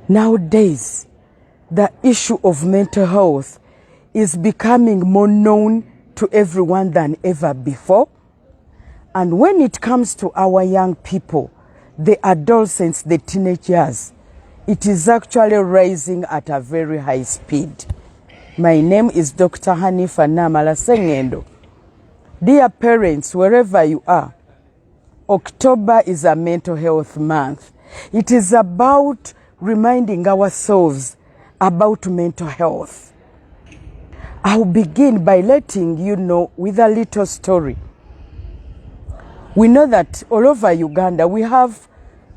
Nowadays, the issue of mental health is becoming more known to everyone than ever before. And when it comes to our young people, the adolescents, the teenagers, it is actually rising at a very high speed. My name is Dr. Hanifah Namala Sengendo. Dear parents, wherever you are, October is a mental health month. It is about reminding ourselves about mental health. I'll begin by letting you know with a little story. We know that all over Uganda we have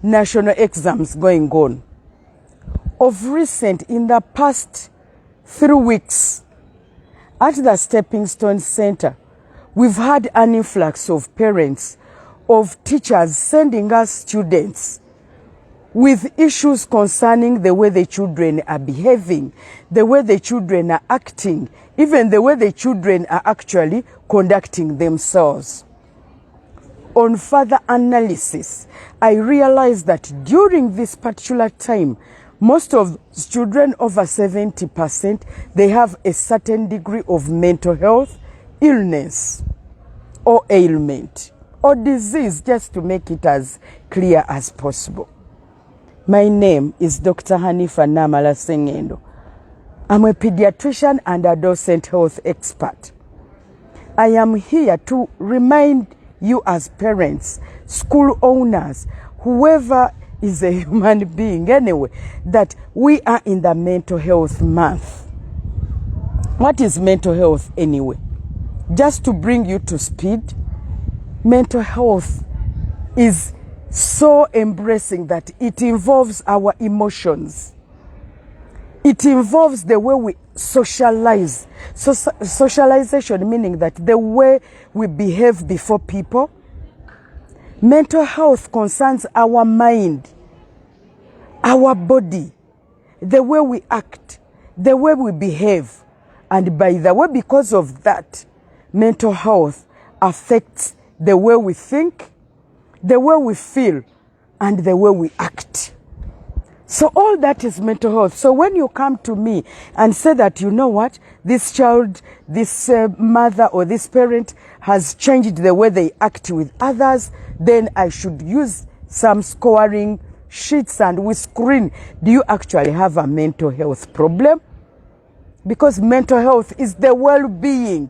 national exams going on. Of recent, in the past 3 weeks, at the Stepping Stone Center, we've had an influx of parents, of teachers sending us students with issues concerning the way the children are behaving, the way the children are acting, even the way the children are actually conducting themselves. On further analysis, I realized that during this particular time, most of children over 70%, they have a certain degree of mental health illness or ailment or disease, just to make it as clear as possible. My name is Dr. Hanifah Namala Sengendo. I'm a pediatrician and adolescent health expert. I am here to remind you as parents, school owners, whoever is a human being anyway, that we are in the mental health month. What is mental health anyway? Just to bring you to speed, mental health is so embracing that it involves our emotions. It involves the way we socialize. So socialization meaning that the way we behave before people. Mental health concerns our mind, our body, the way we act, the way we behave. And by the way, because of that, mental health affects the way we think, the way we feel, and the way we act. So all that is mental health. So when you come to me and say that, you know what, this child, this mother or this parent has changed the way they act with others, then I should use some scoring sheets and we screen, do you actually have a mental health problem? Because mental health is the well-being.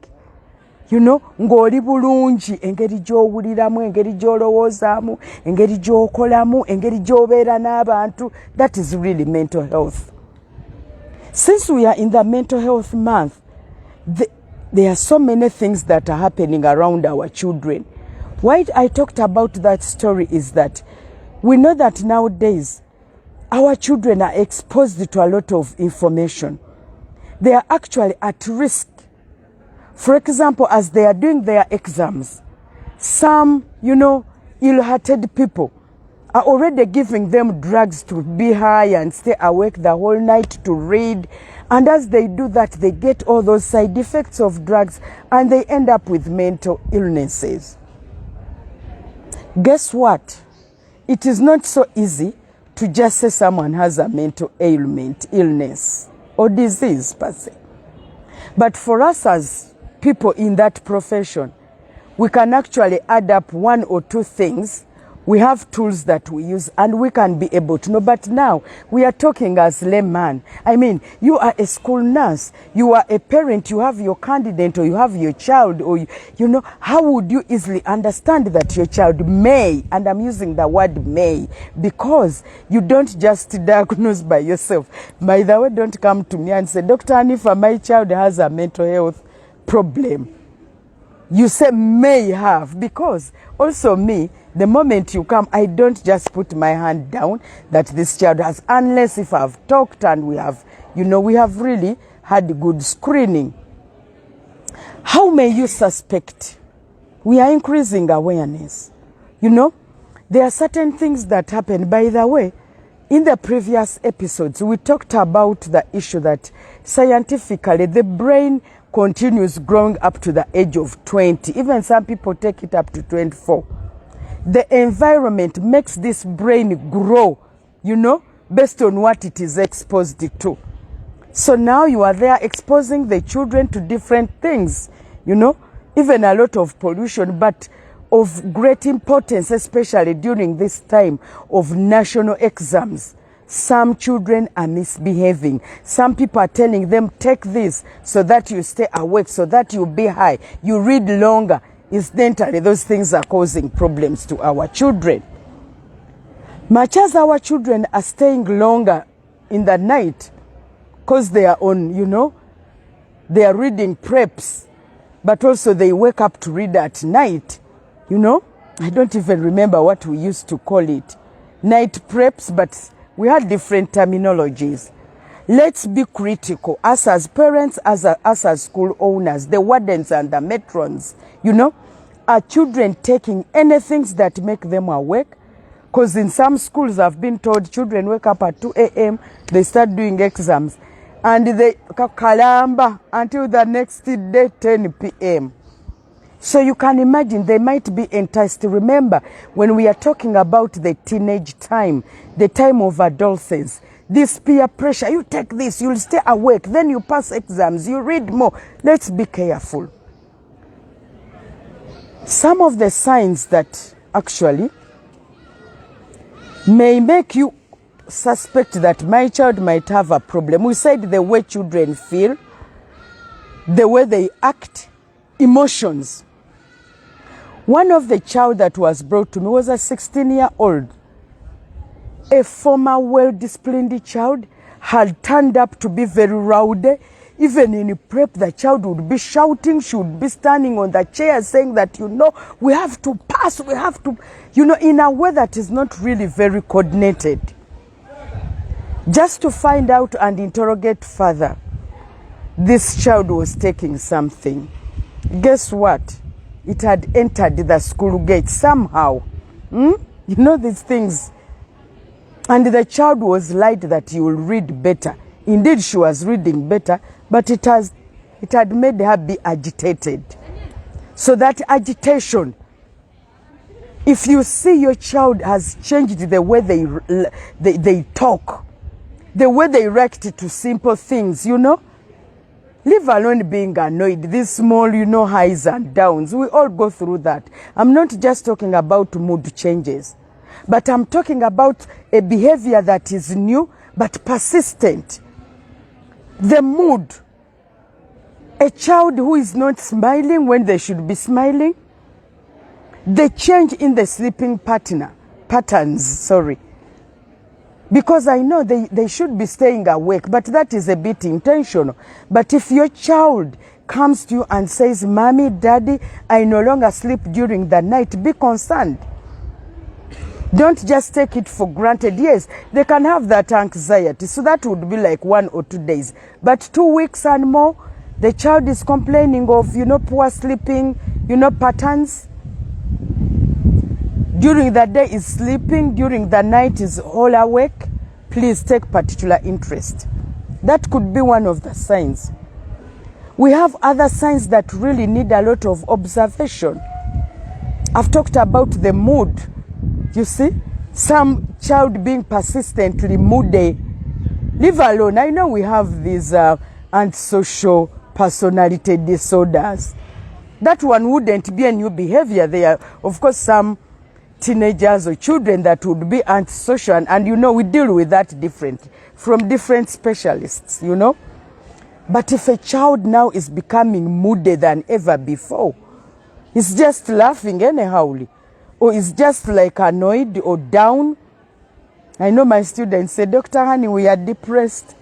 You know, ng'oli bulungi, engeri gy'owuliramu, engeri gy'olowoozaamu, engeri gy'okolamu, engeri gy'obeera n'abantu. That is really mental health. Since we are in the mental health month, there are so many things that are happening around our children. Why I talked about that story is that we know that nowadays our children are exposed to a lot of information. They are actually at risk. For example, as they are doing their exams, some, ill-hearted people are already giving them drugs to be high and stay awake the whole night to read. And as they do that, they get all those side effects of drugs and they end up with mental illnesses. Guess what? It is not so easy to just say someone has a mental ailment, illness, or disease per se. But for us as people in that profession, we can actually add up 1 or 2 things. We have tools that we use and we can be able to know. But now we are talking as layman. I mean, you are a school nurse, you are a parent, you have your candidate or you have your child, or how would you easily understand that your child may, and I'm using the word may, because you don't just diagnose by yourself. By the way, don't come to me and say, Dr. Hanifah, my child has a mental health problem. You say may have, because also me, the moment you come, I don't just put my hand down that this child has, unless if I've talked and we have really had good screening. How may you suspect? We are increasing awareness. There are certain things that happen. By the way, in the previous episodes, we talked about the issue that scientifically the brain continues growing up to the age of 20. Even some people take it up to 24. The environment makes this brain grow, based on what it is exposed to. So now you are there exposing the children to different things, you know, even a lot of pollution, but of great importance, especially during this time of national exams. Some children are misbehaving. Some people are telling them, take this so that you stay awake, so that you be high, you read longer. Incidentally, those things are causing problems to our children. Much as our children are staying longer in the night because they are on, you know, they are reading preps, but also they wake up to read at night, you know. I don't even remember what we used to call it. Night preps, but we had different terminologies. Let's be critical, us as parents, us as school owners, the wardens and the matrons, you know. Are children taking anything that make them awake? Because in some schools I've been told children wake up at 2 a.m., they start doing exams, and they kalamba until the next day 10 p.m. So you can imagine they might be enticed. Remember, when we are talking about the teenage time, the time of adolescence, this peer pressure, you take this, you'll stay awake, then you pass exams, you read more. Let's be careful. Some of the signs that actually may make you suspect that my child might have a problem. We said the way children feel, the way they act, emotions. One of the child that was brought to me was a 16-year-old. A former well-disciplined child had turned up to be very rowdy. Even in prep, the child would be shouting, she would be standing on the chair saying that, you know, we have to pass, we have to, you know, in a way that is not really very coordinated. Just to find out and interrogate further, this child was taking something. Guess what? It had entered the school gate somehow. You know these things. And the child was lied that you will read better. Indeed, she was reading better, but it had made her be agitated. So that agitation, if you see your child has changed the way they talk, the way they react to simple things, you know, leave alone being annoyed, these small, you know, highs and downs, we all go through that. I'm not just talking about mood changes, but I'm talking about a behavior that is new but persistent. The mood. A child who is not smiling when they should be smiling. The change in the sleeping patterns. Because I know they should be staying awake, but that is a bit intentional. But if your child comes to you and says, Mommy, Daddy, I no longer sleep during the night, be concerned. Don't just take it for granted. Yes, they can have that anxiety. So that would be like 1 or 2 days. But 2 weeks and more, the child is complaining of, you know, poor sleeping, you know, patterns. During the day is sleeping, during the night is all awake. Please take particular interest. That could be one of the signs. We have other signs that really need a lot of observation. I've talked about the mood. You see, some child being persistently moody. Leave alone. I know we have these antisocial personality disorders. That one wouldn't be a new behavior. There are, of course, some teenagers or children that would be antisocial, and you know, we deal with that differently from different specialists, you know. But if a child now is becoming moody than ever before, he's just laughing anyhow, or is just like annoyed or down. I know my students say, Dr. Honey, we are depressed.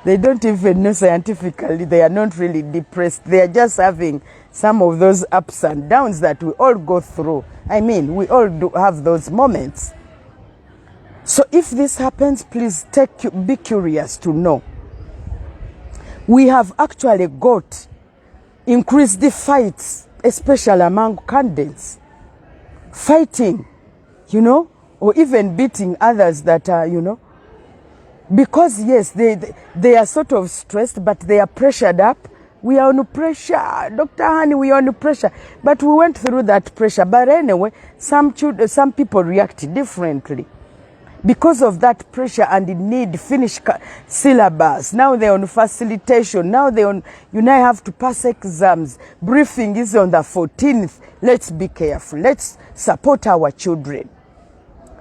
They don't even know scientifically they are not really depressed. They are just having some of those ups and downs that we all go through. I mean, we all do have those moments. So if this happens, please be curious to know. We have actually got increased fights, especially among candidates. Fighting, you know, or even beating others that are, you know, because yes, they are sort of stressed, but they are pressured up. We are under pressure, Dr. Honey, we are under pressure. But we went through that pressure. But anyway, some people react differently. Because of that pressure and the need to finish syllabus, now they're on facilitation, now you now have to pass exams. Briefing is on the 14th. Let's be careful. Let's support our children.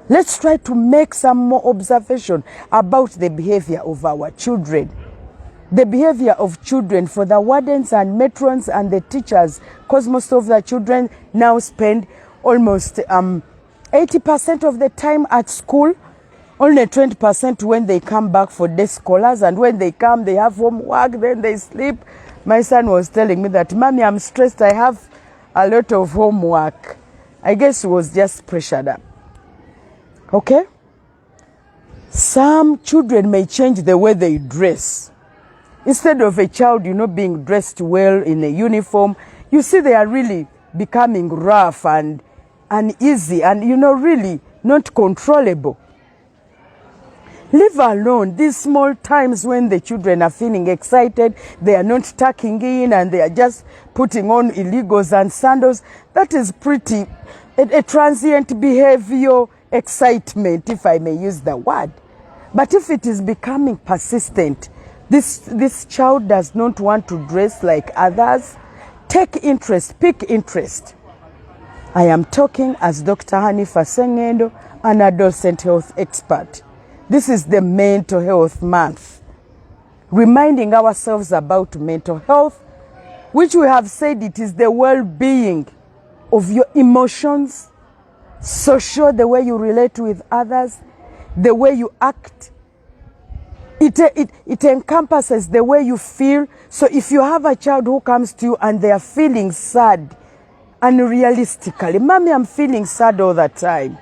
Let's try to make some more observation about the behavior of our children. The behavior of children for the wardens and matrons and the teachers, because most of the children now spend almost 80% of the time at school, only 20% when they come back for day scholars, and when they come they have homework, then they sleep. My son was telling me that, Mommy, I'm stressed, I have a lot of homework. I guess he was just pressured up. Okay? Some children may change the way they dress. Instead of a child, being dressed well in a uniform, you see they are really becoming rough and uneasy and, really not controllable. Leave alone these small times when the children are feeling excited, they are not tucking in and they are just putting on illegals and sandals. That is pretty a transient behavior excitement, if I may use the word. But if it is becoming persistent, this child does not want to dress like others, take interest, pick interest. I am talking as Dr. Hanifah Sengendo, an adolescent health expert. This is the Mental Health Month, reminding ourselves about mental health, which we have said it is the well-being of your emotions, social, the way you relate with others, the way you act. It encompasses the way you feel. So if you have a child who comes to you and they are feeling sad, unrealistically, Mommy, I'm feeling sad all the time.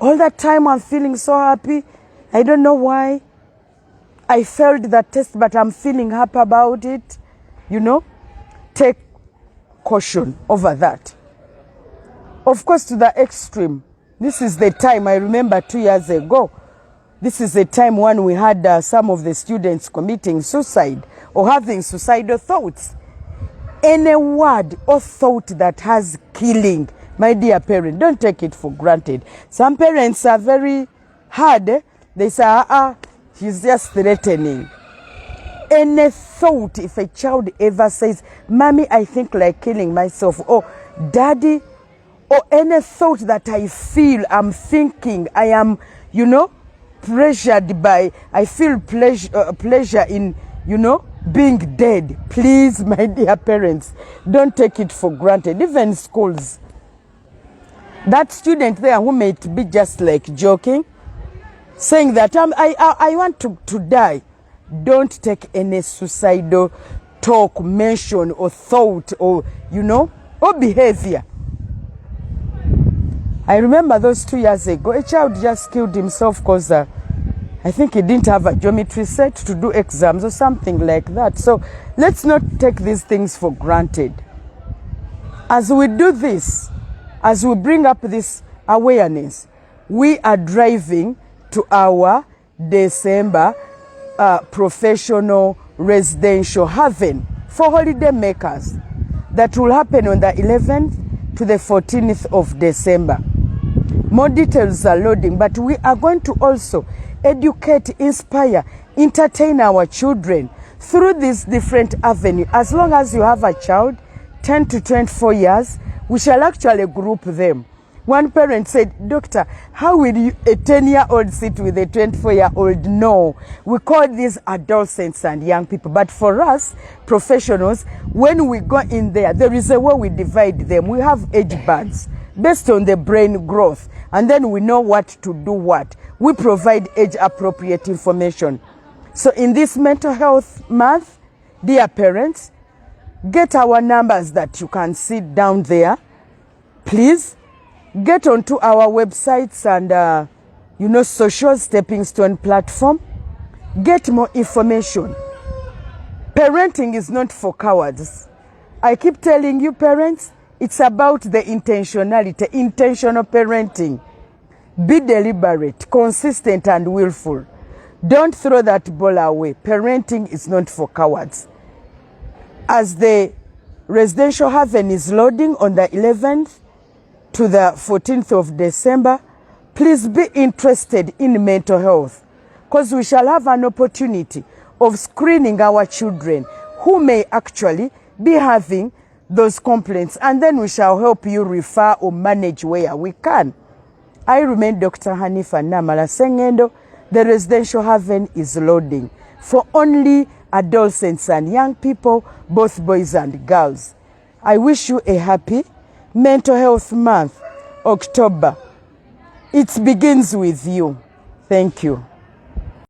All the time I'm feeling so happy. I don't know why. I failed the test, but I'm feeling happy about it. Take caution over that. Of course, to the extreme. This is the time, I remember 2 years ago, this is the time when we had some of the students committing suicide or having suicidal thoughts. Any word or thought that has killing, my dear parent, don't take it for granted. Some parents are very hard. They say, he's just threatening. Any thought, if a child ever says, Mommy, I think like killing myself, or Daddy, or any thought that I feel, I'm thinking, I am, pressured by, I feel pleasure in, being dead. Please, my dear parents, don't take it for granted. Even schools. That student there who may be just like joking, saying that I want to die. Don't take any suicidal talk, mention, or thought, or, or behavior. I remember those 2 years ago, a child just killed himself because I think he didn't have a geometry set to do exams or something like that. So let's not take these things for granted. As we do this, as we bring up this awareness, we are driving to our December professional residential haven for holiday makers that will happen on the 11th to the 14th of December. More details are loading, but we are going to also educate, inspire, entertain our children through this different avenue. As long as you have a child, 10 to 24 years, we shall actually group them. One parent said, Doctor, how will a 10-year-old sit with a 24-year-old? No, we call these adolescents and young people. But for us, professionals, when we go in there, there is a way we divide them. We have age bands based on the brain growth. And then we know what to do what. We provide age-appropriate information. So in this mental health month, dear parents, get our numbers that you can see down there. Please get onto our websites and, social stepping stone platform. Get more information. Parenting is not for cowards. I keep telling you, parents, it's about the intentionality, intentional parenting. Be deliberate, consistent, and willful. Don't throw that ball away. Parenting is not for cowards. As the residential haven is loading on the 11th to the 14th of December, please be interested in mental health, because we shall have an opportunity of screening our children who may actually be having those complaints, and then we shall help you refer or manage where we can. I remain Dr. Hanifah Namala Sengendo. The residential haven is loading for only adolescents and young people, both boys and girls. I wish you a happy Mental Health Month, October. It begins with you. Thank you.